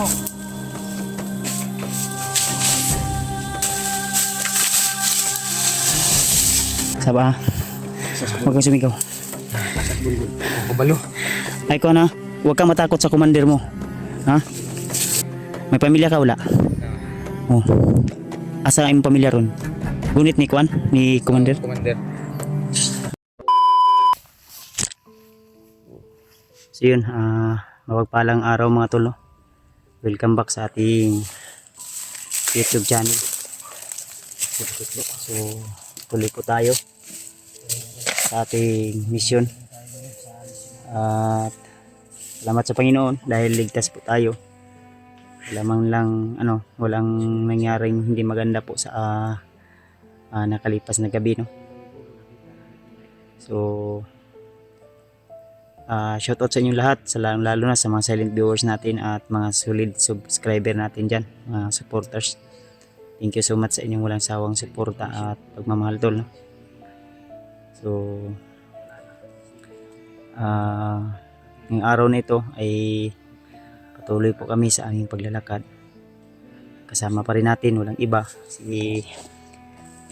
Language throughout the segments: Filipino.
Saba, huwag kang sumigaw. Kabalo. Ay ko na, huwag kang matakot sa commander mo. Ha? May pamilya ka wala? Oh. Asa ang imong pamilya ron? Gunit ni Kwan? Ni commander? Commander. So yun, mapagpalang araw mga tol, no? Welcome back sa ating YouTube channel. So, tuloy po tayo sa ating mission. At salamat sa Panginoon dahil ligtas po tayo. Lamang lang walang nangyaring hindi maganda po sa nakalipas na gabi, no. So shoutout sa inyong lahat, lalo na sa mga silent viewers natin at mga solid subscriber natin dyan, mga supporters. Thank you so much sa inyong walang sawang suporta at pagmamahal, tol, no? So ngayong araw na ito ay patuloy po kami sa aming paglalakad. Kasama pa rin natin, walang iba, si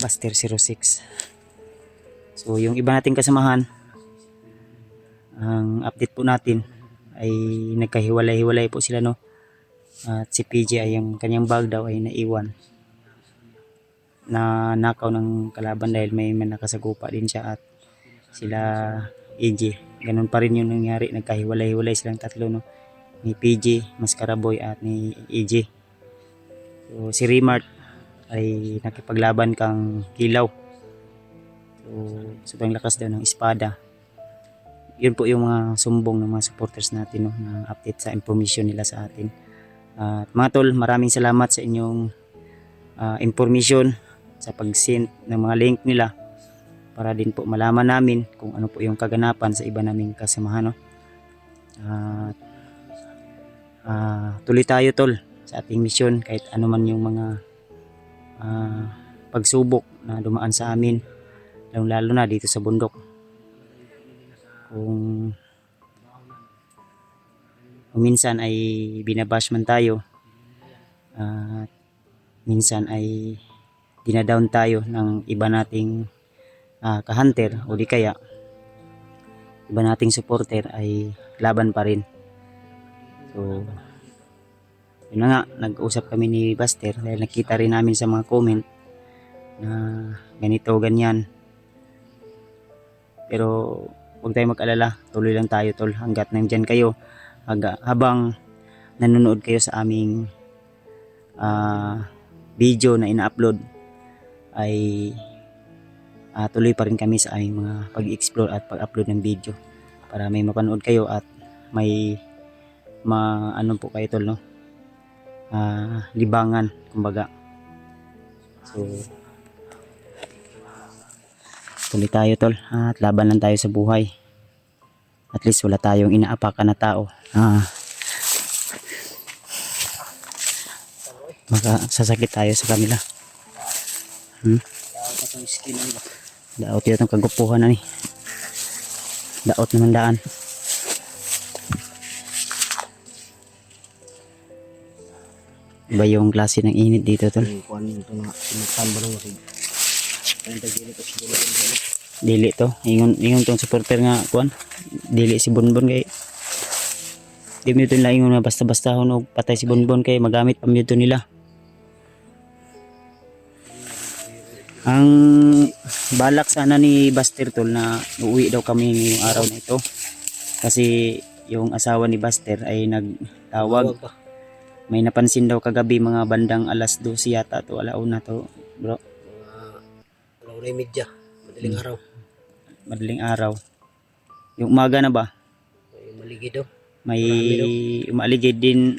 Buster 06. So yung iba nating kasamahan, ang update po natin ay nagkahiwalay-hiwalay po sila, no. At si PJ ay yung kanyang bag daw ay naiwan, na nakaw ng kalaban dahil may nakasagupa din siya, at sila AJ, ganun pa rin yung nangyari, nagkahiwalay-hiwalay silang tatlo, no. Ni PJ, Mascaraboy at ni AJ. So si Remart ay nakipaglaban kang Kilaw. So sobrang lakas daw ng espada. Yun po yung mga sumbong ng mga supporters natin, no, na update sa information nila sa atin. At mga tol, maraming salamat sa inyong information, sa pag-send ng mga link nila, para din po malaman namin kung ano po yung kaganapan sa iba naming kasamahan, no. Tuloy tayo, tol, sa ating mission kahit ano man yung mga pagsubok na dumaan sa amin, lalo na dito sa bundok. Kung minsan ay binabash man tayo, at minsan ay dinadown tayo ng iba nating ka-hunter, o di kaya iba nating supporter, ay laban pa rin. So yun na nga, nag-usap kami ni Buster dahil nakita rin namin sa mga comment na ganito, ganyan. Pero huwag tayong mag-alala, tuloy lang tayo, tol, hanggat nandyan kayo, habang nanonood kayo sa aming video na ina-upload, ay tuloy pa rin kami sa aming mga pag-explore at pag-upload ng video, para may mapanood kayo at may po kayo, tol, no, libangan kumbaga. So tuloy tayo, tol, at laban lang tayo sa buhay. At least wala tayong inaapakan na tao. Baka sasakit tayo sa kanila. Daot yun ang kagupuhan na ni. Daot naman daan. Iba yung klase ng init dito, tol. Dili to, ingon tong supporter nga kuan, dili si Bonbon kay di mo ito nila ingon na basta-basta og patay si Bonbon kay magamit pa ito nila. Ang balak sana ni Buster, tol, na uuwi daw kami ngayong araw na ito, kasi yung asawa ni Buster ay nagtawag. May napansin daw kagabi mga bandang alas 12 yata to, alauna to, bro. Alauna media, madaling araw. Madaling araw. Yung umaga na ba? May maligid daw. May umaligid din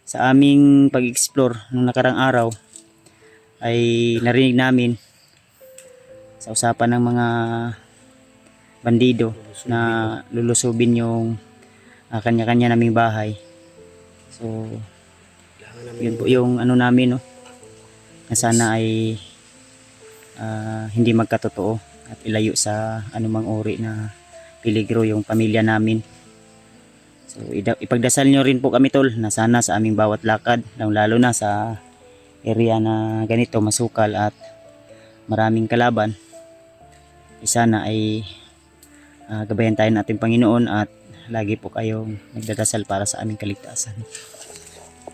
sa aming pag-explore nung nakarang araw, ay narinig namin sa usapan ng mga bandido na lulusubin yung kanya-kanya naming bahay. So yun po yung namin, no, na sana ay hindi magkatotoo at ilayo sa anumang uri na peligro yung pamilya namin. So ipagdasal nyo rin po kami tol na sana sa aming bawat lakad, lalo na sa area na ganito masukal at maraming kalaban, sana ay gabayan tayo ng ating Panginoon at lagi po kayong nagdadasal para sa aming kaligtasan.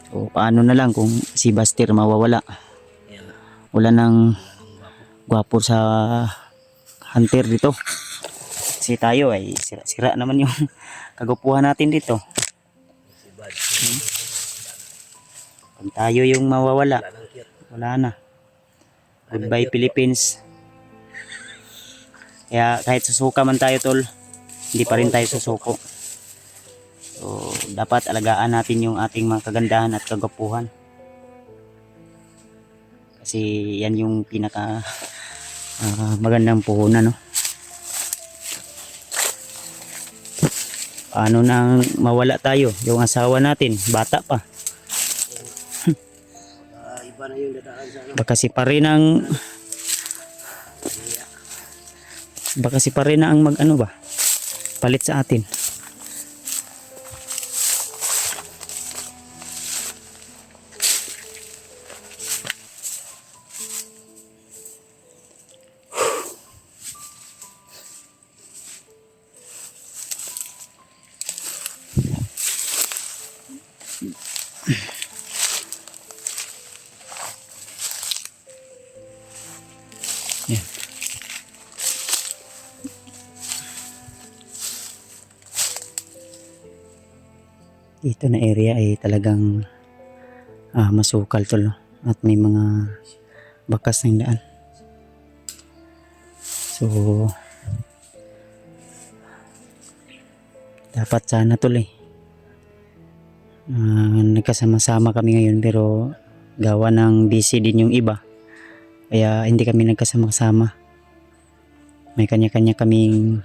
So paano na lang kung si Buster mawawala, Kaya nga, wala nang gwapo sa hunter dito, kasi tayo ay sira naman yung kagupuhan natin dito. si Bad. Kung tayo yung mawawala, Wala nang cute. wala na. Goodbye Philippines. Kaya kahit susuka man tayo tol, hindi pa rin tayo susuko. So dapat alagaan natin yung ating mga kagandahan at kagwapuhan. Kasi yan yung pinaka magandang puhunan, no? Paano nang mawala tayo? Yung asawa natin, bata pa. Iba na yung dadaan sa ano. Baka si pare na ang mag ano ba? Palit sa atin. Yan. Dito na area ay talagang masukal tol, no? At may mga bakas ng daan. So dapat sana tol nagkasama-sama kami ngayon, pero gawa ng busy din yung iba kaya hindi kami nagkasama-sama. May kanya-kanya kaming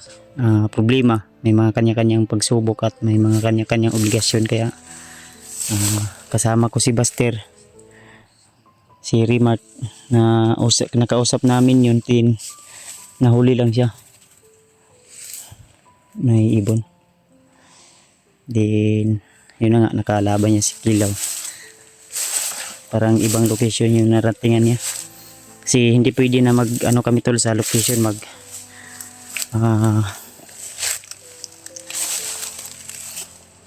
problema, may mga kanya-kanyang pagsubok at may mga kanya-kanyang obligasyon, kaya kasama ko si Buster, si Rimart na nakausap namin yun, nahuli lang siya, may ibon. Then yun na nga, nakalaban niya si Kilaw. Parang ibang location yung naratingan niya, kasi hindi pwede na mag ano kami tol sa location,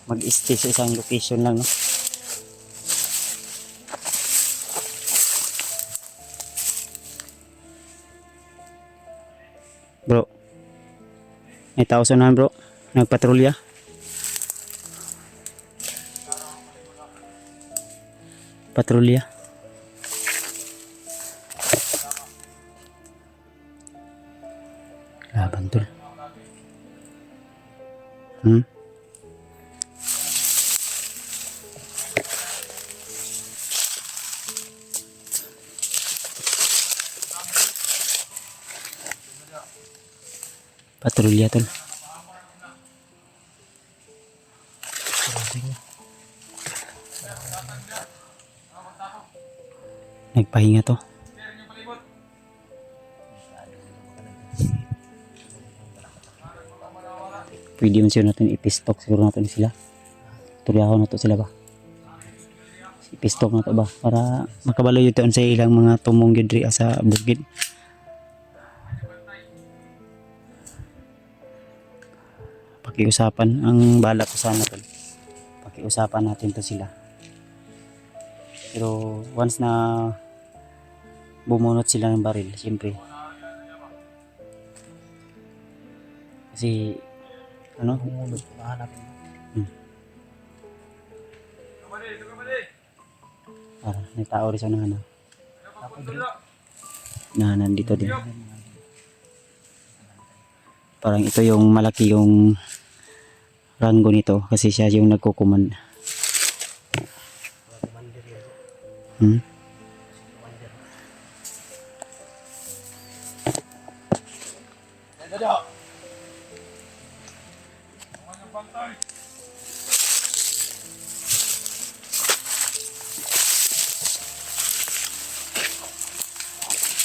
mag-stay sa isang location lang, no? Bro, may tao sa naman bro, nagpatrolya. Patrolya. Laban tol. Patrolya tol. Nagpahinga to. Pwede man siya natin ipistok, siguro natin sila. Turyaho na to sila ba? Ipistok na to ba? Para makabalo yun taon sa ilang mga tumong yun sa bukid. Pakiusapan, ang bala ko sana to. Pakiusapan natin to sila. Pero once na bumunot sila ng baril, siyempre. Kasi ano? May tao rin sa nahanap. Nandito din. Parang ito yung malaki yung rango nito kasi siya yung nagkukuman.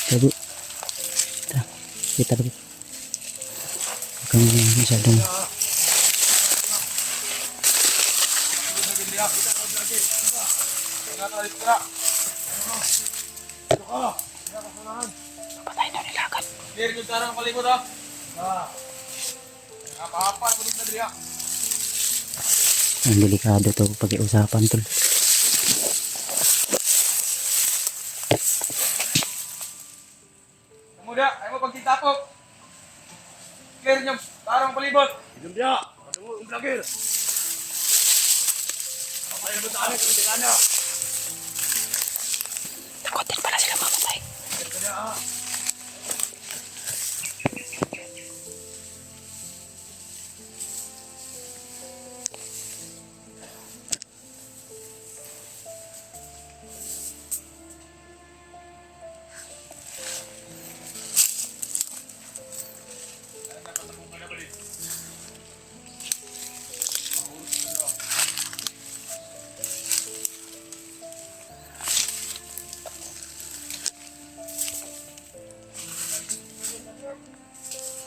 Tabi. Kita tabi. Bukan masyadong. Patay na nila agad. Clear yung tarang palibot ha. Apa-apa, kulit na diri ha. Ang delikado to pag-iusapan tol. Kemudian, ayo mo pagkitapok. Clear yung tarang palibot. Hidup dia. Ketemu terakhir. Apa yang betul aneh di sana? Takutin pala sila mamatay.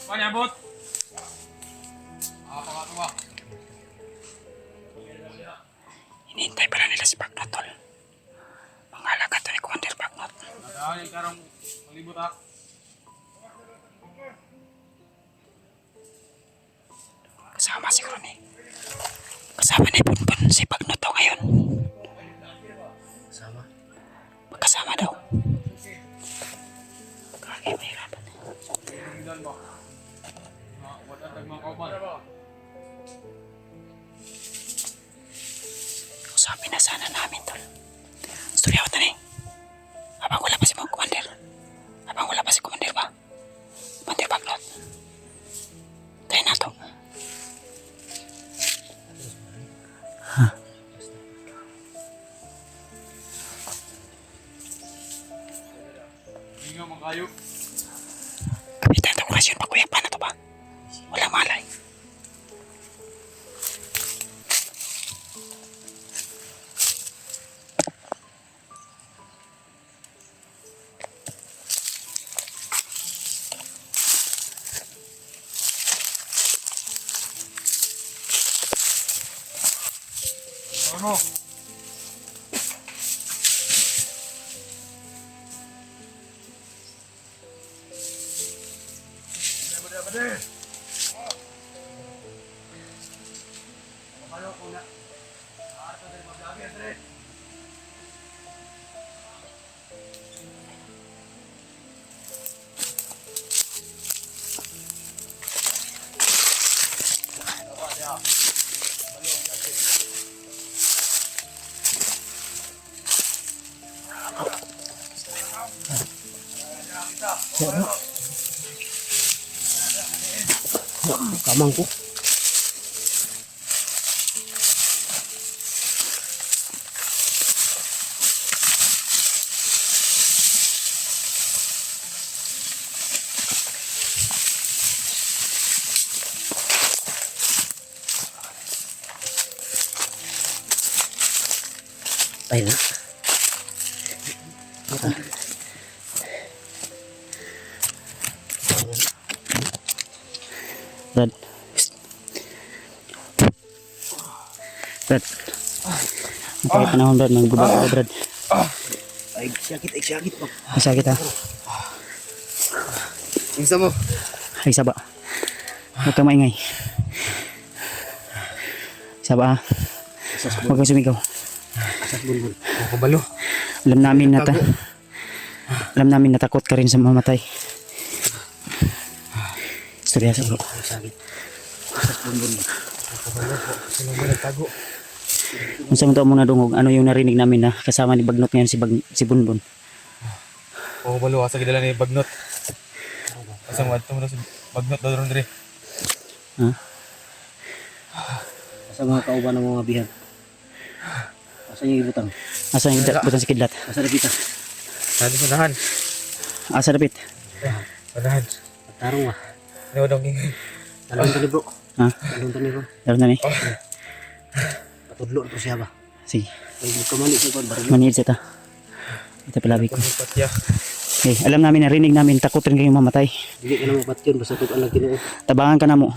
Mana bot? Apa ka tuwa? Hinihintay pala nila si Bagnot tol. Mangalaga to ni Commander Bagnot. Nadaan yung tarang palibot ha. Kasama siguro ni. Kasama ni Bunbun si Bagnot to ngayon. Sama. Magkasama daw. Kaya mahirapan. Tingnan mo. Wala tag mga kauban. Usapin na sana namin tol. Storya ko na habang wala pa si mga Commander. Habang wala pa si Commander ba? Commander Bagnot. Tayo na to. Hingaw mga kayo. Kapitan ng orasyon pa kuya, paano to ba? Walang malay. Ano? Bade. Kalau kuna. Arto dari maglagi Andre. Kamang po. Tayo na. Brad. Brad. Ang pahit panahon Brad, magbubak ka Brad. Ay, sakit po. Masakit ha. Isa mo. Ay saba. Huwag kang maingay. Saba ha. Huwag kang sumigaw. Asas bulbul. Kabalo. Alam namin natakot ka rin sa mamatay. Istorya sa bro. Sakit. Asas bulbul. Kabalo po. Sino mo nagtago? Unsa mo to muna dungog, ano yung narinig namin na kasama ni Bagnot ngayon si Bunbun. Oh, balo asa gidala ni Bagnot. Asa mo adto mo si Bagnot daw ron dire. Ha? Asa mga kauban ng mga bihan? Asa yung ibutang? Asa yung butang si Kidlat? Asa na kita? Saan sa nahan? Asa dapit? Nahan. Tarong ah. Ni wadong ingay. Talon tani bro. Ha? Talon tani bro. Daron na ni? Patudlo po siya ba? Sige. Ay, kamali siya ko. Baril. Manihid siya ta. Ito palabi ko. Patya. Okay, alam namin, narinig namin, takutin kayong mamatay. Dili ka na mapat yun. Basta tutaan lang ginoo. Tabangan ka na mo.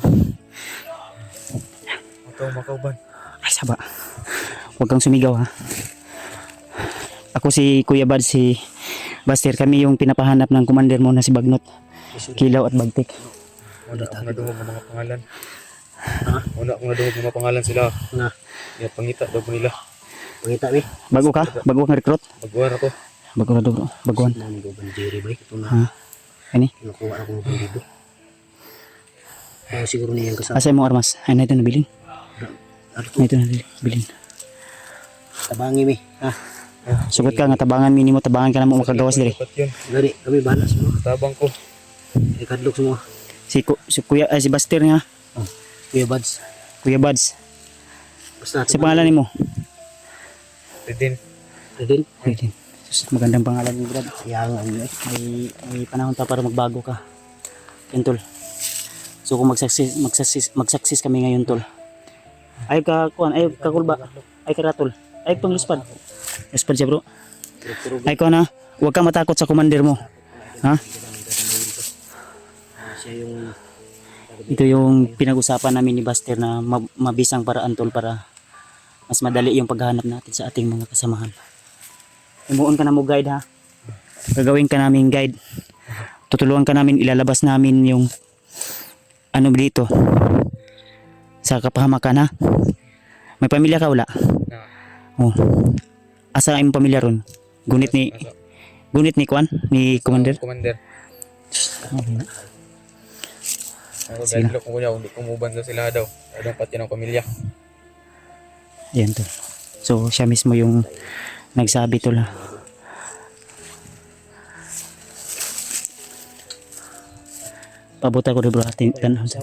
Ato makauban. Ay, saba. Huwag kang sumigaw ha. Ako si Kuya Bad, si Buster. Kami yung pinapahanap ng commander mo na si Bagnot, Kilaw at Bagtik. Una akong nadungog ng mga pangalan. Una akong nadungog ng mga pangalan sila. Nga. Kaya pangita daw ko nila. Pangita mi. Bago ka? Bago kang recruit? Baguhan ako. Bago ka bro? Baguhan. Nang goban Jerry bay ito Ha? na. Ani? Nakuha ako ng dito. Kaya siguro niya yung kasama. Asa mo armas? Ay, na ito nabilin. Ano Na ito nabilin. tabangi mi. Ha. Sugot ka nga, tabangan minimo, tabangan ka na mo makagawas diri. Dapat yun. Gani kami bahala sa mga. Tabang ko. Ikadlok sa mga. Si Kuya, si Buster nga. Kuya Buds. Kuya Buds. Basta Si pangalan nimo? Redin. Redin. Pwede. Sus, magandang pangalan ni Brad. Yang ano eh. May panahon pa para magbago ka. Yun, tol. So kung mag-success kami ngayon, tol. Ay ka kuan, ay ka kulba. Ay ka ratol. Ay pang luspad. Luspad siya, bro. Ay ko na, huwag ka matakot sa commander mo. Ha? Siya yung Ito yung pinag-usapan namin ni Buster na mabisang paraan, tol, para mas madali yung paghahanap natin sa ating mga kasamahan. Imuon ka na mo guide ha. Gagawin ka namin guide. Tutulungan ka namin, ilalabas namin yung ano dito sa kapahamakan ha. May pamilya ka wala? Oh. Asa ang pamilya ron? Gunit ni Kwan? Ni Commander? Commander. Ako Sige. dahil ko niya, hindi kumuban daw sila daw. Daw pati ng pamilya. Ayan tol. So siya mismo yung nagsabi tol ha. Pabuta ko rin bro ating tanong sa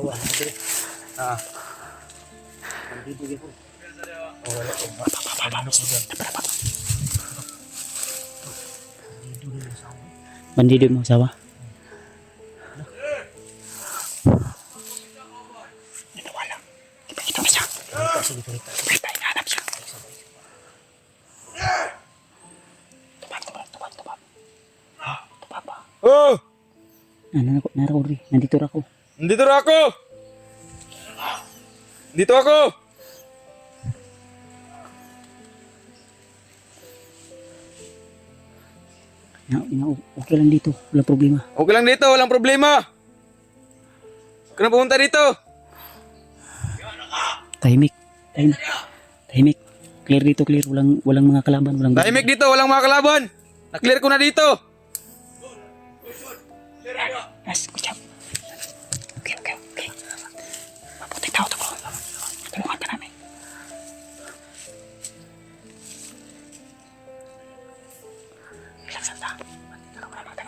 bandido mo sawa. Ito wala. Ipakita mo siya. Kita hinanap siya. Tubag. Tubag ba? Oh! Narako rin. Nandito ra ako. Nandito na ako! Dito ako! Okay lang dito. Walang problema. Okay lang dito, walang problema. Huwag ka na pumunta dito. Tahimik. Clear dito, clear. Walang mga kalaban. Walang Tahimik dito, walang mga kalaban. Na-clear ko na dito. Yes, good job. Okay. Mabuti tao to bro. Tulungan ka namin. Relax lang ta. Tulungan naman.